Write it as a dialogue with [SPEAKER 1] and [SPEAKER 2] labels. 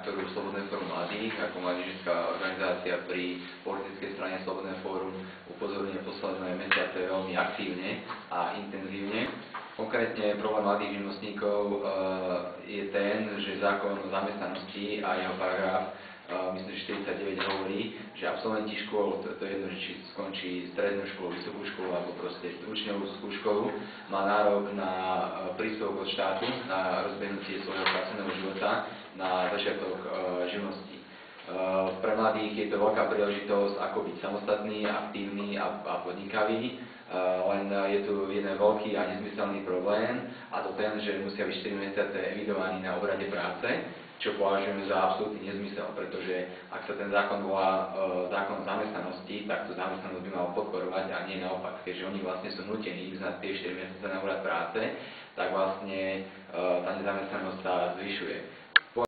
[SPEAKER 1] ktorú Slobodné fórum mladých ako mládežnická organizácia pri politickej strane Slobodné fórum upozorňuje posledné mesiace veľmi aktívne a intenzívne. Konkrétne problém mladých živnostníkov je ten, že zákon o zamestnanosti a jeho paragraf myslím, že 49 hovorí, že absolventi škôl, to je jedno, či skončí strednú školu, vysokú školu alebo proste učňovskú školu, má nárok na príspevok od štátu, na rozbehnutie svojho pracovného života, na začiatok živnosti. Pre mladých je to veľká príležitosť, ako byť samostatný, aktívny a podnikavý, len je tu jeden veľký a nezmyselný problém, a to ten, že musia byť 4 mesiace evidovaní na úrade práce, čo považujeme za absolútny nezmysel, pretože ak sa ten zákon volá zákon o zamestnanosti, tak tú zamestnanosť by mal podporovať a nie naopak. Keďže oni vlastne sú nútení ísť na tie 4 mesiace na úrad práce, tak vlastne tá nezamestnanosť sa zvyšuje.